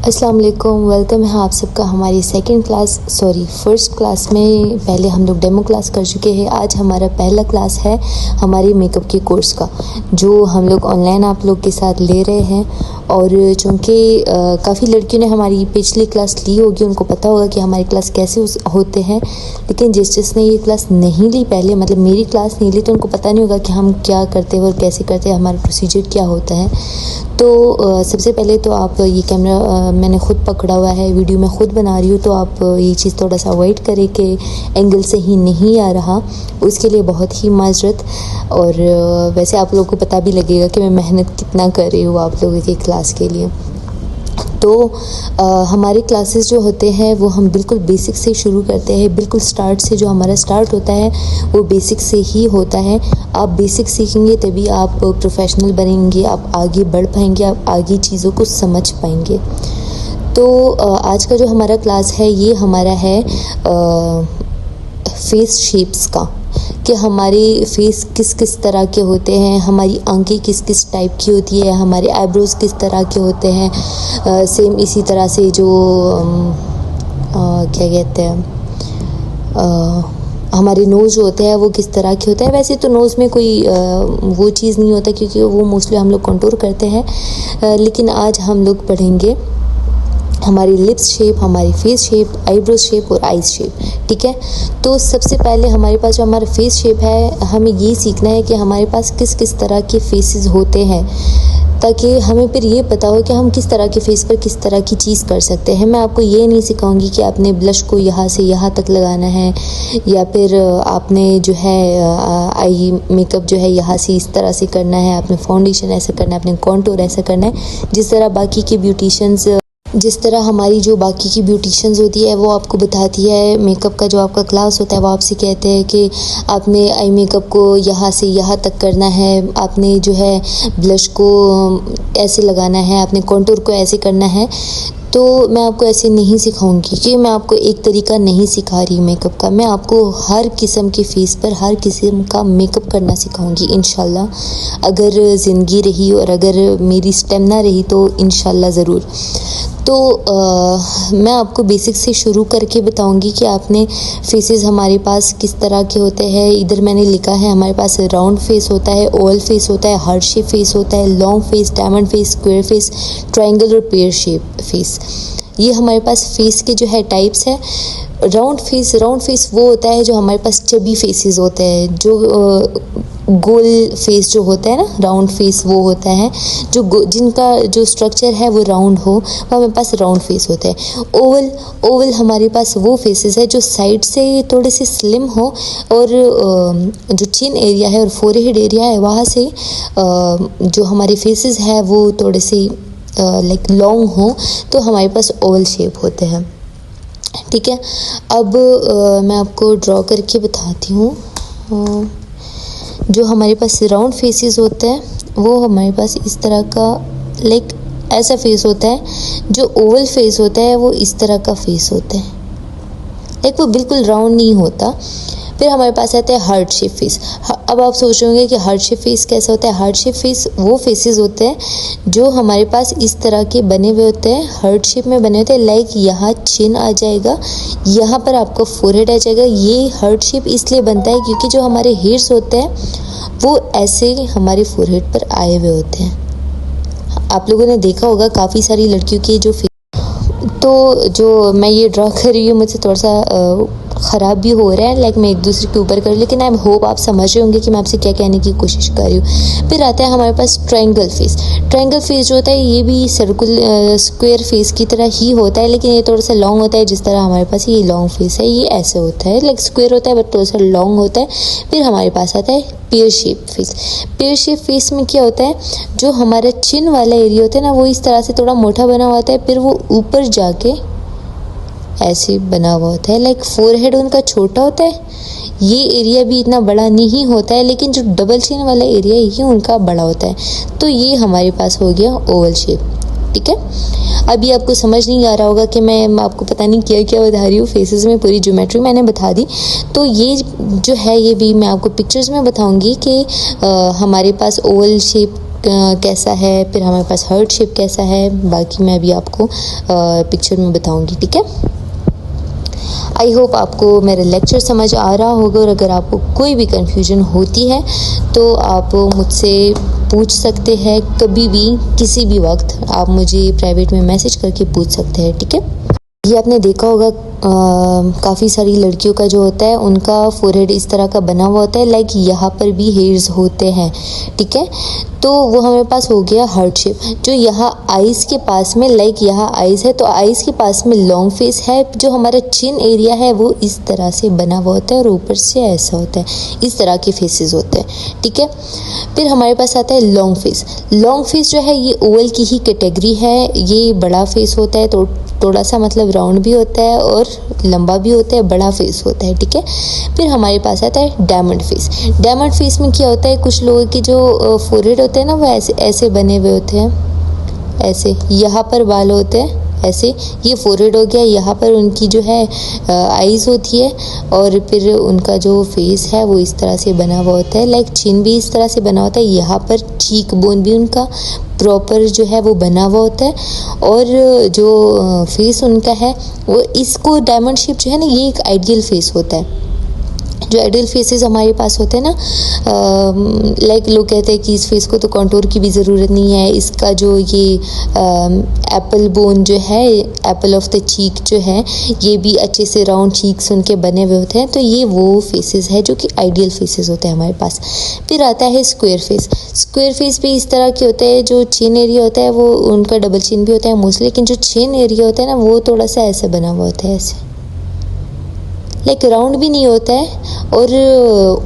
अस्सलाम वालेकुम, वेलकम है आप सबका हमारी फर्स्ट क्लास में। पहले हम लोग डेमो क्लास कर चुके हैं। आज हमारा पहला क्लास है हमारी मेकअप के कोर्स का, जो हम लोग ऑनलाइन आप लोग के साथ ले रहे हैं। और चूँकि काफ़ी लड़कियों ने हमारी पिछली क्लास ली होगी, उनको पता होगा कि हमारी क्लास कैसे होते हैं। लेकिन जिसने ये क्लास नहीं ली पहले, मतलब मेरी क्लास नहीं ली, तो उनको पता नहीं होगा कि हम क्या करते हैं और कैसे करते हैं, हमारा प्रोसीजर क्या होता है। तो सबसे पहले तो आप ये कैमरा मैंने ख़ुद पकड़ा हुआ है, वीडियो मैं ख़ुद बना रही हूँ, तो आप ये चीज़ थोड़ा सा अवॉइड करें कि एंगल से ही नहीं आ रहा, उसके लिए बहुत ही माजरत। और वैसे आप लोगों को पता भी लगेगा कि मैं मेहनत कितना कर रही हूँ आप लोगों की क्लास के लिए। तो हमारे क्लासेस जो होते हैं वो हम बिल्कुल बेसिक से शुरू करते हैं। बिल्कुल स्टार्ट से जो हमारा स्टार्ट होता है वो बेसिक से ही होता है। आप बेसिक सीखेंगे तभी आप प्रोफेशनल बनेंगे, आप आगे बढ़ पाएंगे, आप आगे चीज़ों को समझ पाएंगे। तो आज का जो हमारा क्लास है ये हमारा है फेस शेप्स का, कि हमारे फेस किस किस तरह के होते हैं, हमारी आंखें किस किस टाइप की होती है, हमारे आईब्रोज़ किस तरह के होते हैं। सेम इसी तरह से जो क्या कहते हैं, हमारे नोज़ होते हैं वो किस तरह के होते हैं। वैसे तो नोज़ में कोई वो चीज़ नहीं होता, क्योंकि वो मोस्टली हम लोग कंटूर करते हैं। लेकिन आज हम लोग पढ़ेंगे हमारी लिप्स शेप, हमारी फेस शेप, आईब्रो शेप और आईज शेप। ठीक है, तो सबसे पहले हमारे पास जो हमारा फेस शेप है, हमें ये सीखना है कि हमारे पास किस किस तरह के फेसेस होते हैं, ताकि हमें फिर ये पता हो कि हम किस तरह के फेस पर किस तरह की चीज़ कर सकते हैं। मैं आपको ये नहीं सिखाऊंगी कि आपने ब्लश को यहाँ से यहाँ तक लगाना है, या फिर आपने जो है आई मेकअप जो है यहाँ से इस तरह से करना है, आपने फाउंडेशन ऐसा करना है, आपने कॉन्टूर ऐसा करना है। जिस तरह हमारी जो बाकी की ब्यूटिशियंस होती है वो आपको बताती है। मेकअप का जो आपका क्लास होता है वो आपसे कहते हैं कि आपने आई मेकअप को यहाँ से यहाँ तक करना है, आपने जो है ब्लश को ऐसे लगाना है, आपने कॉन्टूर को ऐसे करना है। तो मैं आपको ऐसे नहीं सिखाऊंगी, कि मैं आपको एक तरीका नहीं सिखा रही मेकअप का। मैं आपको हर किस्म के फेस पर हर किस्म का मेकअप करना सिखाऊंगी इंशाल्लाह। अगर ज़िंदगी रही और अगर मेरी स्टेमिना रही तो इंशाल्लाह ज़रूर। तो मैं आपको बेसिक से शुरू करके बताऊंगी कि आपने फेसेस हमारे पास किस तरह के होते हैं। इधर मैंने लिखा है हमारे पास राउंड फेस होता है, ओवल फेस होता है, हार्ट शेप फेस होता है, long face, diamond face, square face, triangle और पेयर शेप फेस। ये हमारे पास फेस के जो है टाइप्स है। राउंड फेस वो होता है जो हमारे पास चबी फेसेस होते हैं, जो गोल फेस जो होता है ना, राउंड फेस वो होता है जो जिनका जो स्ट्रक्चर है वो राउंड हो, वो हमारे पास राउंड फेस होता है। ओवल हमारे पास वो फेसेस है जो साइड से थोड़े से स्लिम हो, और जो चिन एरिया है और फोरहेड एरिया है वहाँ से जो हमारे फेसेस है वो थोड़े से लाइक लॉन्ग हो, तो हमारे पास ओवल शेप होते हैं। ठीक है, अब मैं आपको ड्रॉ करके बताती हूँ। जो हमारे पास राउंड फेसेस होते हैं वो हमारे पास इस तरह का लाइक ऐसा फेस होता है। जो ओवल फेस होता है वो इस तरह का फेस होता है, लाइक वो बिल्कुल राउंड नहीं होता। फिर हमारे पास आता है हार्ट शेप फेस। अब आप सोच रहे होंगे कि हार्ट शेप फेस कैसा होता है। हार्ट शेप फेस वो फेसेस होते हैं जो हमारे पास इस तरह के बने हुए होते हैं, हार्ट शेप में बने होते हैं। लाइक यहाँ चिन आ जाएगा, यहाँ पर आपका फोरहेड आ जाएगा। ये हार्ट शेप इसलिए बनता है क्योंकि जो हमारे हेयर्स होते हैं वो ऐसे हमारे फोरहेड पर आए हुए होते हैं। आप लोगों ने देखा होगा काफ़ी सारी लड़कियों के तो जो मैं ये ड्रॉ कर रही हूँ मुझसे थोड़ा सा ख़राब भी हो रहा है, लाइक मैं एक दूसरे के ऊपर कर, लेकिन आई होप आप समझ रहे होंगे कि मैं आपसे क्या कहने की कोशिश कर रही हूँ। फिर आता है हमारे पास ट्रायंगल फेस जो होता है ये भी स्क्वायर फेस की तरह ही होता है, लेकिन ये थोड़ा सा लॉन्ग होता है। जिस तरह हमारे पास ये लॉन्ग फेस है, ये ऐसे होता है, लाइक स्क्वायर होता है बट थोड़ा सा लॉन्ग होता है। फिर हमारे पास आता है पेयर शेप फेस में क्या होता है, जो हमारा चिन वाला एरिया होता है ना, वो इस तरह से थोड़ा मोटा बना हुआ होता है, फिर वो ऊपर जाके ऐसे बना हुआ होता है। लाइक फोरहेड उनका छोटा होता है, ये एरिया भी इतना बड़ा नहीं होता है, लेकिन जो डबल चिन वाला एरिया है ये उनका बड़ा होता है। तो ये हमारे पास हो गया ओवल शेप। ठीक है, अभी आपको समझ नहीं आ रहा होगा कि मैं आपको पता नहीं क्या क्या बता रही हूँ। फेसेस में पूरी ज्योमेट्री मैंने बता दी। तो ये जो है ये भी मैं आपको पिक्चर्स में बताऊँगी कि हमारे पास ओवल शेप कैसा है, फिर हमारे पास हार्ट शेप कैसा है, बाकी मैं अभी आपको पिक्चर में बताऊंगी, ठीक है। आई होप आपको मेरा लेक्चर समझ आ रहा होगा, और अगर आपको कोई भी कन्फ्यूजन होती है तो आप मुझसे पूछ सकते हैं कभी भी, किसी भी वक्त आप मुझे प्राइवेट में मैसेज करके पूछ सकते हैं, ठीक है। ये आपने देखा होगा काफ़ी सारी लड़कियों का जो होता है उनका फोरहेड इस तरह का बना हुआ होता है, लाइक यहाँ पर भी हेयर्स होते हैं, ठीक है। तो वो हमारे पास हो गया हार्ट शेप। जो यहाँ आइज़ के पास में, लाइक यहाँ आइज़ है तो आइज़ के पास में लॉन्ग फेस है, जो हमारा चिन एरिया है वो इस तरह से बना हुआ होता है और ऊपर से ऐसा होता है, इस तरह के फेसेस होते हैं, ठीक है। फिर हमारे पास आता है लॉन्ग फेस। लॉन्ग फेस जो है ये ओवल की ही कैटेगरी है, ये बड़ा फेस होता है, तो थोड़ा सा मतलब राउंड भी होता है और लंबा भी होता है, बड़ा फेस होता है, ठीक है। फिर हमारे पास आता है डायमंड फेस। डायमंड फेस में क्या होता है, कुछ लोगों के जो फोरहेड होते हैं ना वो ऐसे ऐसे बने हुए होते हैं, ऐसे यहाँ पर बाल होते हैं ऐसे, ये फोरहेड हो गया। यहाँ पर उनकी जो है आईज़ होती है, और फिर उनका जो फेस है वो इस तरह से बना हुआ होता है, लाइक चिन भी इस तरह से बना होता है, यहाँ पर चीक बोन भी उनका प्रॉपर जो है वो बना हुआ होता है, और जो फेस उनका है वो, इसको डायमंड शेप जो है ना ये एक आइडियल फेस होता है। जो आइडियल फेसेस हमारे पास होते हैं ना, लाइक लोग कहते हैं कि इस फेस को तो कॉन्टूर की भी ज़रूरत नहीं है, इसका जो ये एप्पल बोन जो है, एप्पल ऑफ द चीक जो है, ये भी अच्छे से राउंड चीक्स उनके बने हुए होते हैं, तो ये वो फेसेस है जो कि आइडियल फेसेस होते हैं हमारे पास। फिर आता है स्क्वायर फेस। स्क्वायर फेस भी इस तरह के होते हैं, जो चिन एरिया होता है वो उनका डबल चिन भी होता है मोस्टली, लेकिन जो चिन एरिया होता है ना वो थोड़ा सा ऐसे बना हुआ होता है, ऐसे लाइक राउंड भी नहीं होता है और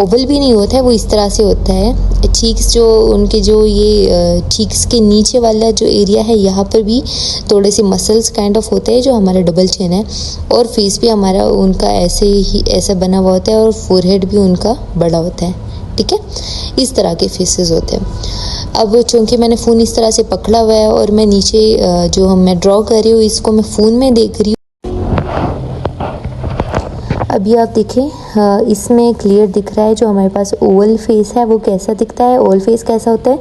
ओवल भी नहीं होता है, वो इस तरह से होता है। चीक्स जो उनके जो ये चीक्स के नीचे वाला जो एरिया है यहाँ पर भी थोड़े से मसल्स काइंड ऑफ होते हैं जो हमारा डबल चिन है, और फेस भी हमारा उनका ऐसे ही ऐसा बना हुआ होता है, और फोरहेड भी उनका बड़ा होता है, ठीक है। इस तरह के फेसेस होते हैं। अब चूँकि मैंने फ़ोन इस तरह से पकड़ा हुआ है और मैं नीचे जो मैं ड्रॉ कर रही हूँ इसको मैं फ़ोन में देख रही हूँ। अभी आप देखें इसमें क्लियर दिख रहा है जो हमारे पास ओवल फेस है वो कैसा दिखता है। ओवल फेस कैसा होता है,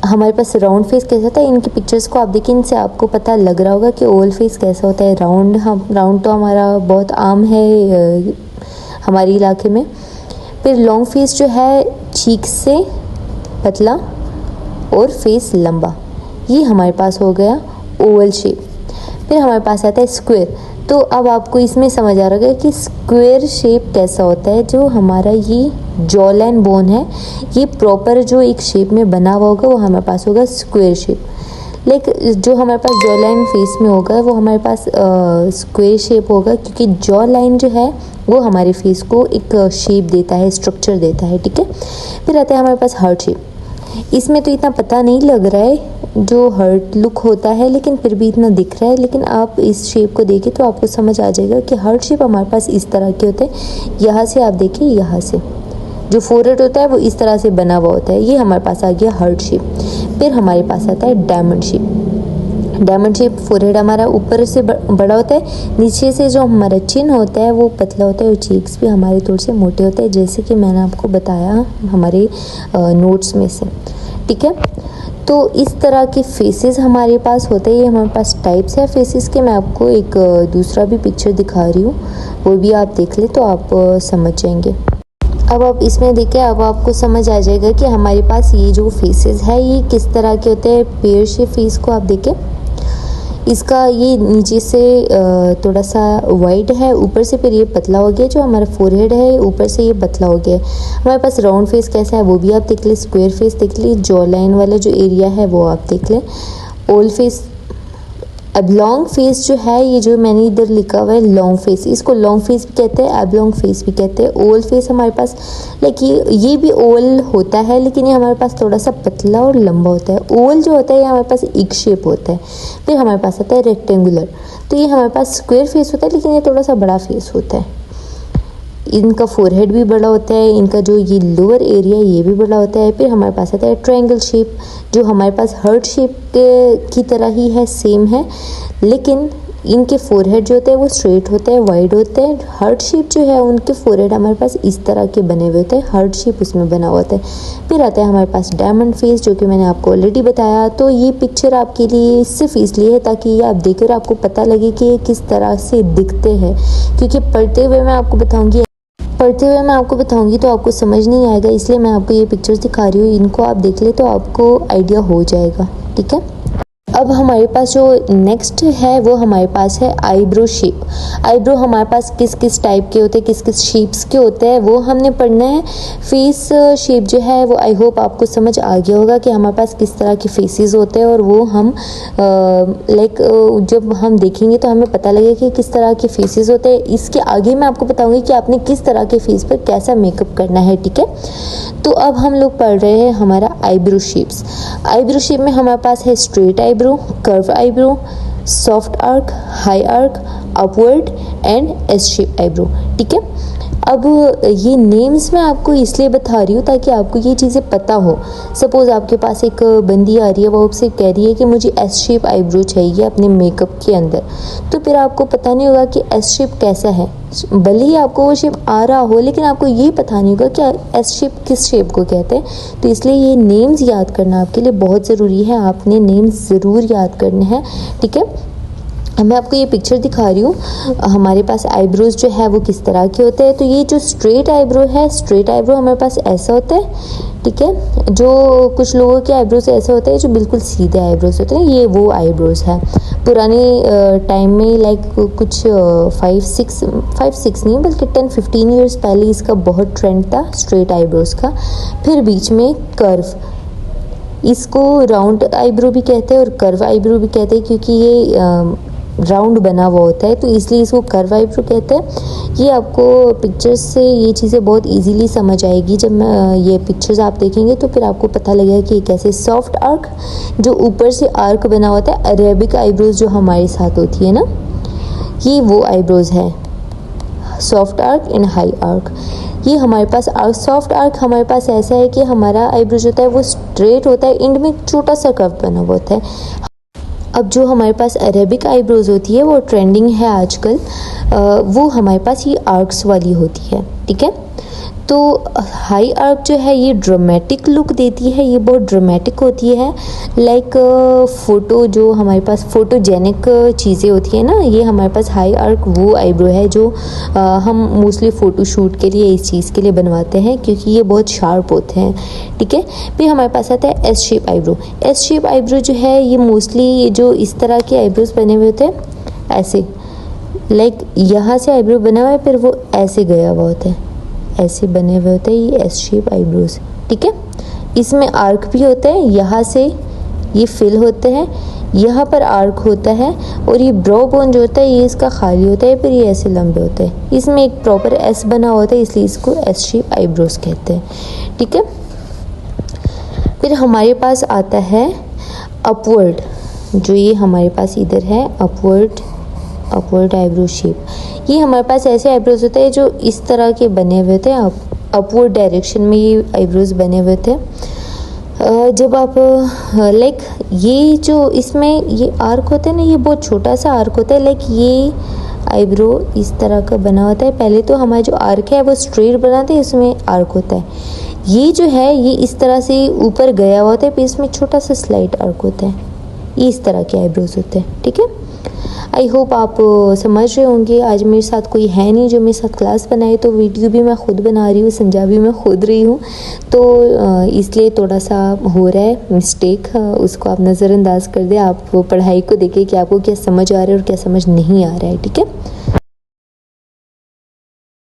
हमारे पास राउंड फेस कैसा होता है। इनकी पिक्चर्स को आप देखिए, इनसे आपको पता लग रहा होगा कि ओवल फेस कैसा होता है। राउंड, हम राउंड तो हमारा बहुत आम है हमारे इलाके में। फिर लॉन्ग फेस जो है चीक से पतला और फेस लंबा, ये हमारे पास हो गया ओवल शेप। फिर हमारे पास आता है स्क्वायर। तो अब आपको इसमें समझ आ रहा है कि स्क्वायर शेप कैसा होता है। जो हमारा ये जॉ लाइन बोन है ये प्रॉपर जो एक शेप में बना हुआ होगा वो हमारे पास होगा स्क्वायर शेप। लेकिन जो हमारे पास जॉ लाइन फेस में होगा वो हमारे पास स्क्वायर शेप होगा, क्योंकि जॉ लाइन जो है वो हमारे फेस को एक शेप देता है, स्ट्रक्चर देता है, ठीक है। फिर आता है हमारे पास हार्ट शेप। इसमें तो इतना पता नहीं लग रहा है जो हार्ट लुक होता है, लेकिन फिर भी इतना दिख रहा है। लेकिन आप इस शेप को देखें तो आपको समझ आ जाएगा कि हार्ट शेप हमारे पास इस तरह के होते हैं। यहाँ से आप देखिए, यहाँ से जो फोरहेड होता है वो इस तरह से बना हुआ होता है, ये हमारे पास आ गया हार्ट शेप। फिर हमारे पास आता है diamond shape. Diamond shape forehead हमारा ऊपर से बड़ा होता है, नीचे से जो हमारा चिन होता है वो पतला होता है, और चीक्स भी हमारे थोड़े से मोटे होते हैं, जैसे कि मैंने आपको बताया हमारे नोट्स में से, ठीक है। तो इस तरह के फेसेस हमारे पास होते हैं। ये हमारे पास टाइप्स है फेसेस के। मैं आपको एक दूसरा भी पिक्चर दिखा रही हूँ, वो भी आप देख लें तो आप समझ जाएंगे। अब आप इसमें देखें, अब आपको समझ आ जाएगा कि हमारे पास ये जो फेसेस है ये किस तरह के होते हैं। पेयर शेप फेस को आप देखें, इसका ये नीचे से थोड़ा सा वाइड है, ऊपर से फिर ये पतला हो गया। जो हमारा फोरहेड है ऊपर से ये पतला हो गया। हमारे पास राउंड फेस कैसा है वो भी आप देख लें, स्क्वायर फेस देख लीजिए, जॉ लाइन वाला जो एरिया है वो आप देख लें, ओवल फेस। अब लॉन्ग फेस जो है, ये जो मैंने इधर लिखा हुआ है लॉन्ग फेस, इसको लॉन्ग फेस भी कहते हैं, अब लॉन्ग फेस भी कहते हैं। ओवल फेस हमारे पास लाइक ये भी ओवल होता है, लेकिन ये हमारे पास थोड़ा सा पतला और लंबा होता है। ओवल जो होता है ये हमारे पास एक शेप होता है। फिर हमारे पास आता है रेक्टेंगुलर, तो ये हमारे पास स्क्वायर फेस होता है, लेकिन ये थोड़ा सा बड़ा फेस होता है। इनका फोरहेड भी बड़ा होता है, इनका जो ये लोअर एरिया ये भी बड़ा होता है। फिर हमारे पास आता है ट्रायंगल शेप, जो हमारे पास हार्ट शेप की तरह ही है, सेम है, लेकिन इनके फोरहेड जो होते हैं वो स्ट्रेट होते हैं, वाइड होते हैं। हार्ट शेप जो है उनके फोरहेड हमारे पास इस तरह के बने हुए होते हैं, हार्ट शेप उसमें बना हुआ होता है। फिर आता है हमारे पास डायमंड फेस, जो कि मैंने आपको ऑलरेडी बताया। तो ये पिक्चर आपके लिए सिर्फ इसलिए है ताकि ये आप देखकर आपको पता लगे कि ये किस तरह से दिखते हैं, क्योंकि पढ़ते हुए मैं आपको बताऊंगी तो आपको समझ नहीं आएगा, इसलिए मैं आपको ये पिक्चर्स दिखा रही हूँ। इनको आप देख ले तो आपको आइडिया हो जाएगा, ठीक है। अब हमारे पास जो नेक्स्ट है वो हमारे पास है आईब्रो शेप। आईब्रो हमारे पास किस किस टाइप के होते हैं, किस किस शेप्स के होते हैं वो हमने पढ़ना है। फेस शेप जो है वो आई होप आपको समझ आ गया होगा कि हमारे पास किस तरह के फेसेस होते हैं, और वो हम जब हम देखेंगे तो हमें पता लगेगा कि किस तरह के फेसेस होते हैं। इसके आगे मैं आपको बताऊंगी कि आपने किस तरह के फेस पर कैसा मेकअप करना है, ठीक है। तो अब हम लोग पढ़ रहे हैं हमारा आईब्रो शेप्स। आईब्रो शेप में हमारे पास है straight eyebrow, curve eyebrow, soft arc, high arc, upward and S shape eyebrow, ठीक है। अब ये नेम्स मैं आपको इसलिए बता रही हूँ ताकि आपको ये चीज़ें पता हो। सपोज़ आपके पास एक बंदी आ रही है, वो आपसे कह रही है कि मुझे एस शेप आईब्रो चाहिए अपने मेकअप के अंदर, तो फिर आपको पता नहीं होगा कि एस शेप कैसा है। भले ही आपको वो शेप आ रहा हो, लेकिन आपको ये पता नहीं होगा कि एस शेप किस शेप को कहते हैं। तो इसलिए ये नेम्स याद करना आपके लिए बहुत ज़रूरी है, आपने नेम्स ज़रूर याद करने हैं, ठीक है। मैं आपको ये पिक्चर दिखा रही हूँ। हमारे पास आईब्रोज जो है वो किस तरह के होते हैं। तो ये जो स्ट्रेट आईब्रो है, स्ट्रेट आईब्रो हमारे पास ऐसा होता है, ठीक है। जो कुछ लोगों के आईब्रोज ऐसे होते हैं जो बिल्कुल सीधे आईब्रोज होते हैं, ये वो आईब्रोज है। पुराने टाइम में लाइक कुछ 5-6 नहीं बल्कि 10-15 ईयर्स पहले इसका बहुत ट्रेंड था स्ट्रेट आईब्रोज का। फिर बीच में कर्व, इसको राउंड आईब्रो भी कहते हैं और कर्व आईब्रो भी कहते हैं, क्योंकि ये राउंड बना हुआ होता है तो इसलिए इसको कर्व आईब्रो कहते हैं। ये आपको पिक्चर्स से ये चीज़ें बहुत इजीली समझ आएगी। जब मैं ये पिक्चर्स आप देखेंगे तो फिर आपको पता लगेगा कि कैसे सॉफ्ट आर्क, जो ऊपर से आर्क बना होता है, अरेबिक आईब्रोज जो हमारे साथ होती है ना, ये वो आईब्रोज है, soft arc and high arc. ये हमारे पास सॉफ्ट आर्क हमारे पास ऐसा है कि हमारा आईब्रोज होता है वो स्ट्रेट होता है, एंड में एक छोटा सा कर्व बना हुआ होता है। अब जो हमारे पास अरेबिक आईब्रोज होती है वो ट्रेंडिंग है आजकल, वो हमारे पास ये आर्क्स वाली होती है, ठीक है। तो हाई आर्क जो है ये ड्रामेटिक लुक देती है, ये बहुत ड्रामेटिक होती है। लाइक फ़ोटो, जो हमारे पास फ़ोटोजेनिक चीज़ें होती है ना, ये हमारे पास हाई आर्क वो आईब्रो है जो हम मोस्टली फ़ोटो शूट के लिए इस चीज़ के लिए बनवाते हैं, क्योंकि ये बहुत शार्प होते हैं, ठीक है। फिर हमारे पास आता है S shape eyebrow. S shape eyebrow जो है ये मोस्टली जो इस तरह के आईब्रोज बने हुए होते हैं, ऐसे लाइक यहाँ से आईब्रो बना हुआ है, फिर वो ऐसे गया हुआ होता है, ऐसे बने हुए होते हैं ये एस शेप आईब्रोज, ठीक है। इसमें आर्क भी होते हैं, यहाँ से ये फिल होते हैं, यहाँ पर आर्क होता है, और ये ब्रो बोन जो होता है ये इसका खाली होता है, फिर ये ऐसे लंबे होते हैं। इसमें एक प्रॉपर एस बना होता है, इसलिए इसको एस शेप आईब्रोज कहते हैं, ठीक है। फिर हमारे पास आता है अपवर्ड, जो ये हमारे पास इधर है अपवर्ड आईब्रो शेप। ये हमारे पास ऐसे आईब्रोज होते हैं जो इस तरह के बने हुए थे, अपवर्ड डायरेक्शन में ये आईब्रोज बने हुए थे। जब आप लाइक ये जो इसमें ये आर्क होता है ना, ये बहुत छोटा सा आर्क होता है। लाइक ये आईब्रो इस तरह का बना होता है। पहले तो हमारा जो आर्क है वो स्ट्रेट बनाते हैं, इसमें आर्क होता है। ये जो है ये इस तरह से ऊपर गया हुआ होता है, फिर इसमें छोटा सा स्लाइट आर्क होता है। ये इस तरह के आईब्रोज होते हैं, ठीक है। आई होप आप समझ रहे होंगे। आज मेरे साथ कोई है नहीं जो मेरे साथ क्लास बनाए, तो वीडियो भी मैं खुद बना रही हूँ, समझा भी मैं खुद रही हूँ, तो इसलिए थोड़ा सा हो रहा है मिस्टेक, उसको आप नज़रअंदाज कर दें। आप वो पढ़ाई को देखें कि आपको क्या समझ आ रहा है और क्या समझ नहीं आ रहा है, ठीक है।